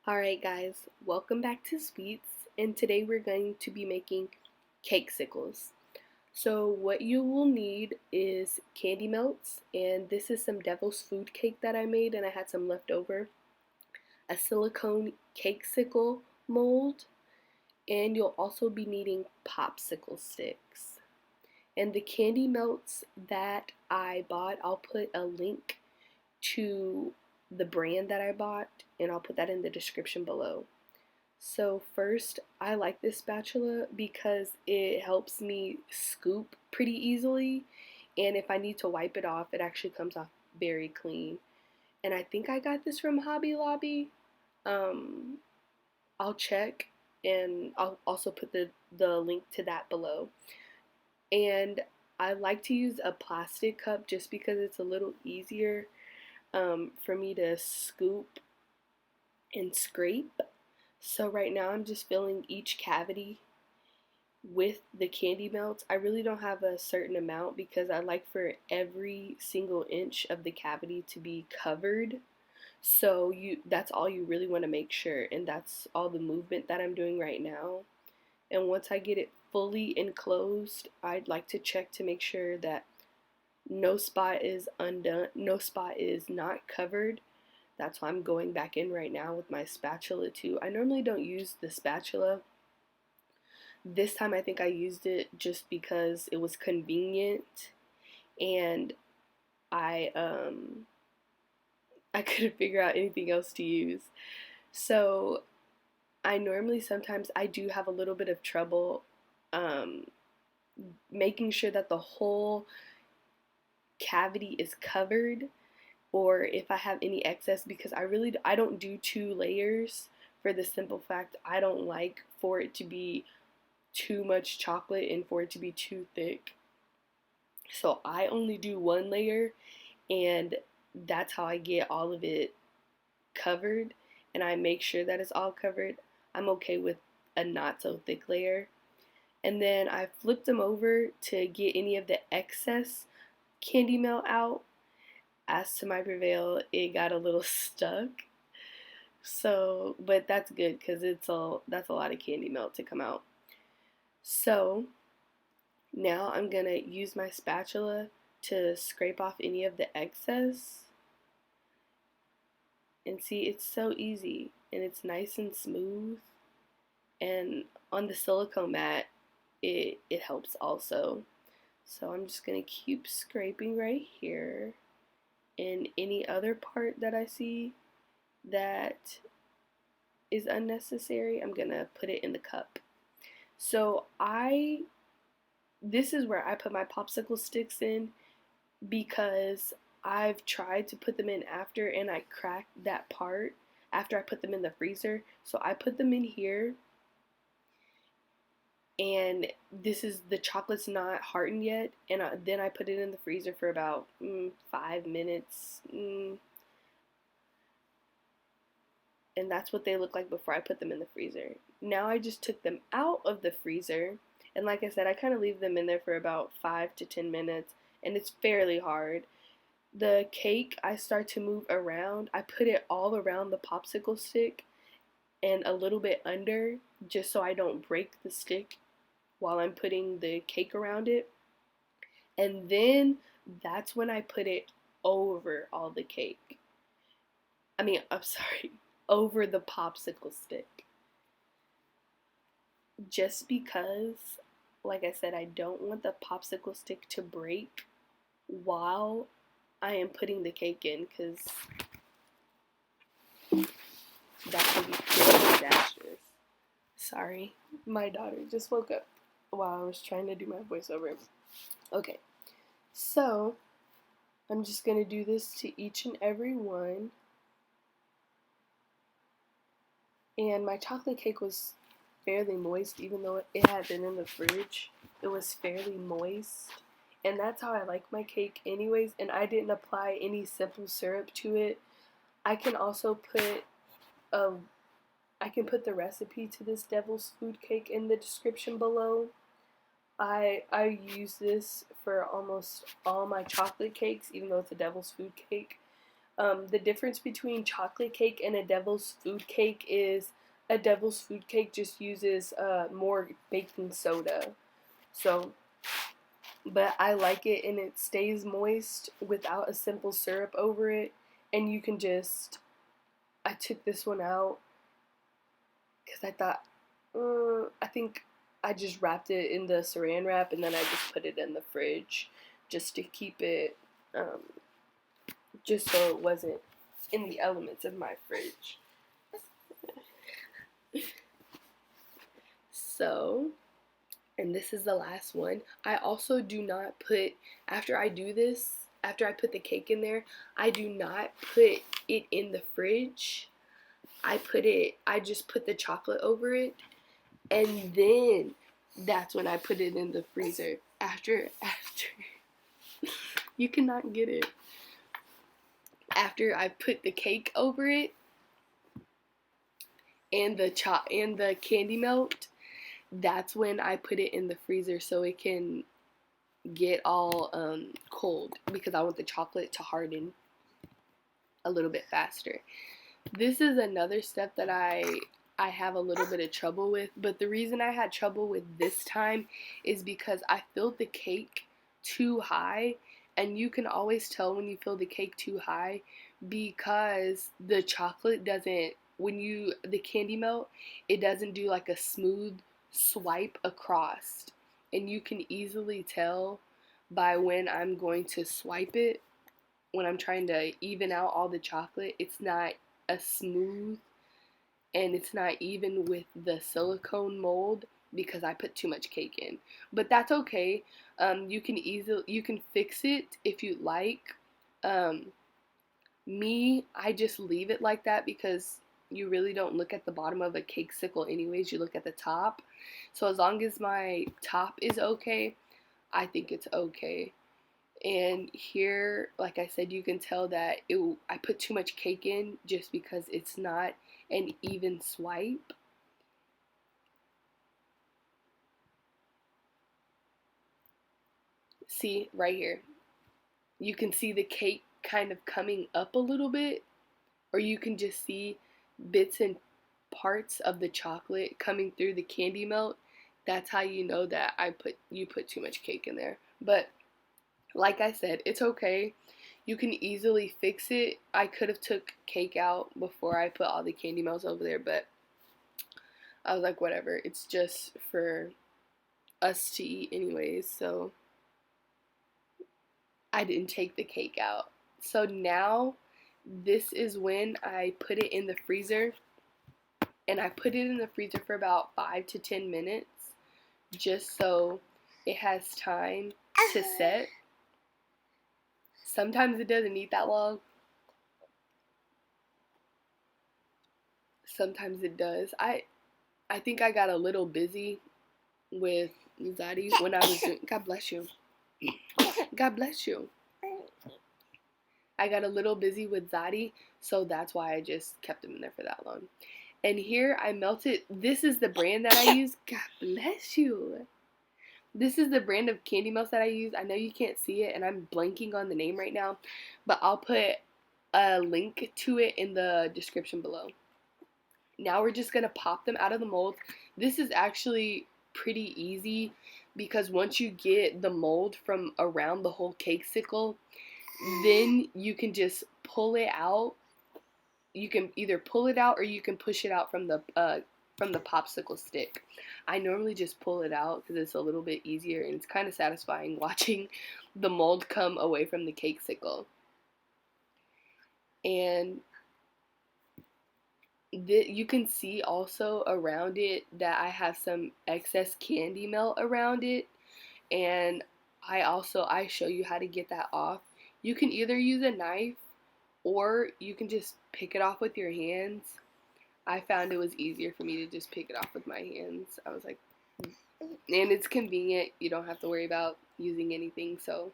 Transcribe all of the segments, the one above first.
Alright guys, welcome back to Sweets, and today we're going to be making Cakesicles. So what you will need is candy melts, and this is some devil's food cake that I made and I had some left over, a silicone Cakesicle mold, and you'll also be needing Popsicle Sticks. And the candy melts that I bought, I'll put a link to the brand that I bought, and I'll put that in the description below. So first, I like this spatula because it helps me scoop pretty easily, and if I need to wipe it off, it actually comes off very clean. And I think I got this from Hobby Lobby. Um, I'll check, and I'll also put the link to that below. And I like to use a plastic cup just because it's a little easier for me to scoop and scrape. So right now I'm just filling each cavity with the candy melts. I really don't have a certain amount because I like for every single inch of the cavity to be covered. So that's all you really want to make sure, and that's all the movement that I'm doing right now. And once I get it fully enclosed, I'd like to check to make sure that no spot is undone, no spot is not covered. That's why I'm going back in right now with my spatula too. I normally don't use the spatula. This time I think I used it just because it was convenient, and I um I couldn't figure out anything else to use. So I normally sometimes I do have a little bit of trouble um making sure that the whole cavity is covered, or if I have any excess, because I don't do two layers for the simple fact I don't like for it to be too much chocolate and for it to be too thick. So I only do one layer, and that's how I get all of it covered, and I make sure that it's all covered. I'm okay with a not so thick layer. And then I flipped them over to get any of the excess candy melt out. As to my prevail, it got a little stuck. So, but that's good because that's a lot of candy melt to come out. So now I'm gonna use my spatula to scrape off any of the excess. And see, it's so easy and it's nice and smooth. And on the silicone mat, it helps also. So I'm just gonna keep scraping right here. And any other part that I see that is unnecessary, I'm gonna put it in the cup. So this is where I put my popsicle sticks in, because I've tried to put them in after and I cracked that part after I put them in the freezer. So I put them in here, and the chocolate's not hardened yet, and then I put it in the freezer for about 5 minutes, and that's what they look like before I put them in the freezer. Now I just took them out of the freezer, and like I said, I kind of leave them in there for about 5 to 10 minutes, and it's fairly hard. The cake, I start to move around. I put it all around the popsicle stick and a little bit under, just so I don't break the stick while I'm putting the cake around it. And then that's when I put it over all the cake. I'm sorry, over the popsicle stick. Just because, like I said, I don't want the popsicle stick to break while I am putting the cake in, because that can be pretty disastrous. Sorry, my daughter just woke up while I was trying to do my voiceover. Okay, so I'm just going to do this to each and every one. And my chocolate cake was fairly moist, even though it had been in the fridge. It was fairly moist. And that's how I like my cake anyways, and I didn't apply any simple syrup to it. I can also put the recipe to this devil's food cake in the description below. I use this for almost all my chocolate cakes, even though it's a devil's food cake. The difference between chocolate cake and a devil's food cake is a devil's food cake just uses more baking soda. So, but I like it and it stays moist without a simple syrup over it. And you can just, I took this one out because I thought, I think I just wrapped it in the saran wrap and then I just put it in the fridge just to keep it, just so it wasn't in the elements of my fridge. So, and this is the last one. I also do not put, after I do this, after I put the cake in there, I do not put it in the fridge. I just put the chocolate over it, and then that's when I put it in the freezer. After, you cannot get it. After I put the cake over it, and the candy melt, that's when I put it in the freezer so it can get all cold because I want the chocolate to harden a little bit faster. This is another step that I have a little bit of trouble with, but the reason I had trouble with this time is because I filled the cake too high, and you can always tell when you fill the cake too high because the chocolate doesn't, the candy melt, it doesn't do like a smooth swipe across, and you can easily tell by when I'm going to swipe it, when I'm trying to even out all the chocolate, it's not a smooth and it's not even with the silicone mold because I put too much cake in. But that's okay. You can fix it if you like. I just leave it like that because you really don't look at the bottom of a Cakesicle anyways, you look at the top. So as long as my top is okay, I think it's okay. And here, like I said, you can tell that I put too much cake in just because it's not an even swipe. See, right here. You can see the cake kind of coming up a little bit, or you can just see bits and parts of the chocolate coming through the candy melt. That's how you know that you put too much cake in there. But like I said, it's okay. You can easily fix it. I could have took cake out before I put all the candy melts over there, but I was like, whatever. It's just for us to eat anyways, so I didn't take the cake out. So now, this is when I put it in the freezer, and I put it in the freezer for about 5 to 10 minutes, just so it has time to set. Sometimes it doesn't need that long. Sometimes it does. I think I got a little busy with Zaddy when I was doing. God bless you. God bless you. I got a little busy with Zaddy, so that's why I just kept him in there for that long. And here I melted. This is the brand that I use. God bless you. This is the brand of candy melts that I use. I know you can't see it, and I'm blanking on the name right now, but I'll put a link to it in the description below. Now we're just going to pop them out of the mold. This is actually pretty easy because once you get the mold from around the whole Cakesicle, then you can just pull it out. You can either pull it out or you can push it out from the popsicle stick. I normally just pull it out because it's a little bit easier, and it's kind of satisfying watching the mold come away from the Cakesicle. And you can see also around it that I have some excess candy melt around it, and I show you how to get that off. You can either use a knife or you can just pick it off with your hands. I found it was easier for me to just pick it off with my hands. I was like, and it's convenient. You don't have to worry about using anything, so.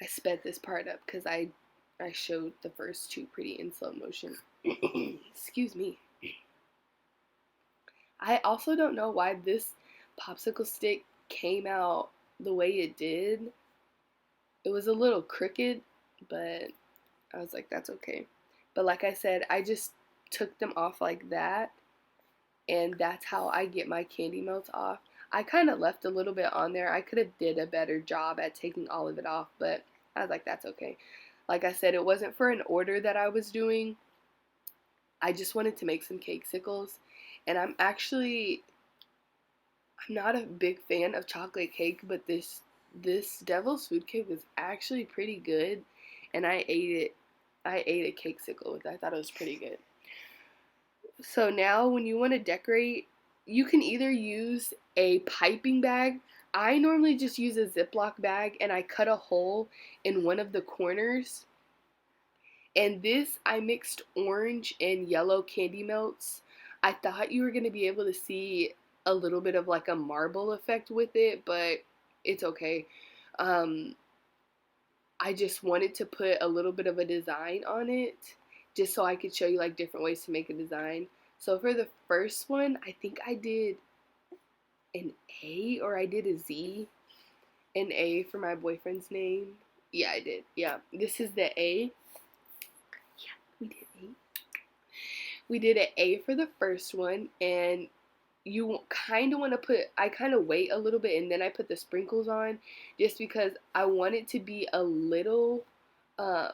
I sped this part up because I showed the first two pretty in slow motion. Excuse me. I also don't know why this popsicle stick came out the way it did, it was a little crooked, but I was like, that's okay. But like I said, I just took them off like that, and that's how I get my candy melts off. I kind of left a little bit on there. I could have did a better job at taking all of it off, but I was like, that's okay. Like I said, it wasn't for an order that I was doing. I just wanted to make some Cakesicles, and I'm not a big fan of chocolate cake, but this devil's food cake was actually pretty good, and I ate it. I ate a Cakesicle with it. I thought it was pretty good. So now when you want to decorate, you can either use a piping bag. I normally just use a Ziploc bag, and I cut a hole in one of the corners. And this, I mixed orange and yellow candy melts. I thought you were going to be able to see a little bit of like a marble effect with it, but it's okay. Um, I just wanted to put a little bit of a design on it, just so I could show you like different ways to make a design. So for the first one, I think I did an A or I did a Z. An A for my boyfriend's name. Yeah, I did. Yeah, this is the A. Yeah, we did A. We did an A for the first one, and you kind of want to put, I kind of wait a little bit and then I put the sprinkles on, just because I want it to be a little, I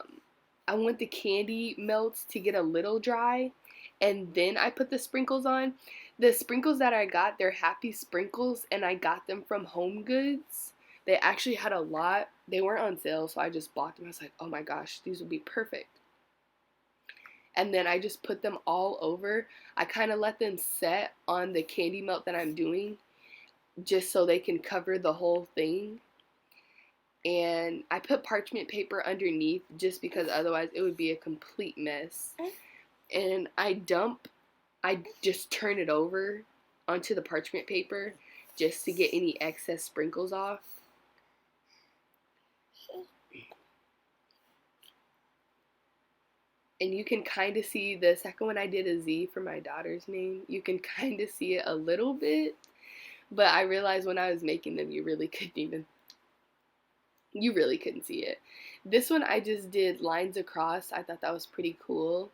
want the candy melts to get a little dry, and then I put the sprinkles on. The sprinkles that I got, they're Happy Sprinkles, and I got them from Home Goods. They actually had a lot. They weren't on sale, so I just bought them. I was like, oh my gosh, these would be perfect. And then I just put them all over. I kind of let them set on the candy melt that I'm doing, just so they can cover the whole thing. And I put parchment paper underneath, just because otherwise it would be a complete mess. And I just turn it over onto the parchment paper just to get any excess sprinkles off. And you can kind of see the second one I did a Z for my daughter's name. You can kind of see it a little bit, but I realized when I was making them, you really couldn't see it. This one I just did lines across. I thought that was pretty cool,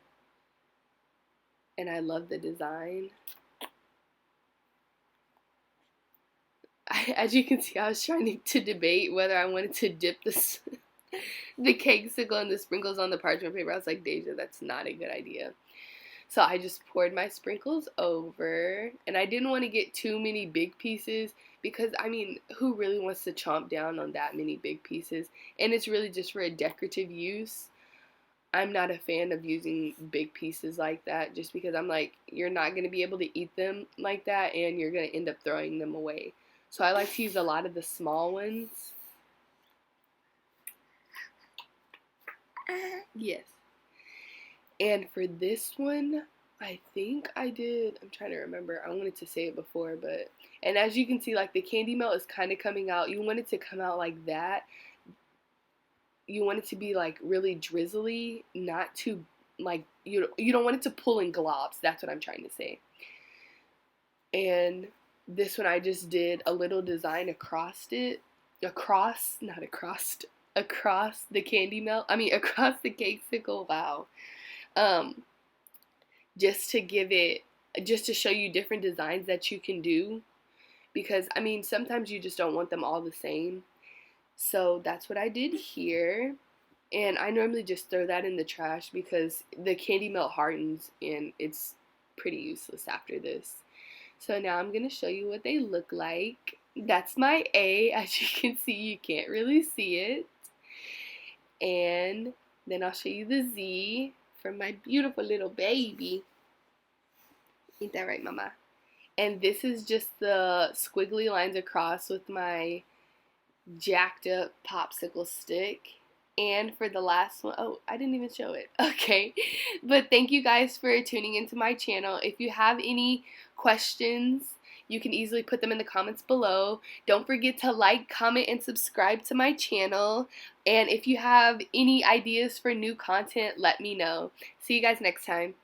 and I love the design. As you can see, I was trying to debate whether I wanted to dip this the Cakesicle and the sprinkles on the parchment paper. I was like, Deja, that's not a good idea. So I just poured my sprinkles over, and I didn't want to get too many big pieces, because I mean, who really wants to chomp down on that many big pieces? And it's really just for a decorative use. I'm not a fan of using big pieces like that, just because I'm like, you're not going to be able to eat them like that, and you're going to end up throwing them away. So I like to use a lot of the small ones. Yes. And for this one, I think I did, I'm trying to remember, I wanted to say it before, but, and as you can see, like the candy melt is kind of coming out. You want it to come out like that. You want it to be like really drizzly, not too, like, you don't want it to pull in globs. That's what I'm trying to say. And this one I just did a little design across it, across the candy melt, across the Cakesicle, wow. Just to show you different designs that you can do, because I mean, sometimes you just don't want them all the same. So that's what I did here, and I normally just throw that in the trash because the candy melt hardens and it's pretty useless after this. So now I'm going to show you what they look like. That's my A. As you can see, you can't really see it. And then I'll show you the Z for my beautiful little baby. Ain't that right, Mama? And this is just the squiggly lines across with my jacked up popsicle stick. And for the last one, oh, I didn't even show it. Okay. But thank you guys for tuning into my channel. If you have any questions, you can easily put them in the comments below. Don't forget to like, comment, and subscribe to my channel. And if you have any ideas for new content, let me know. See you guys next time.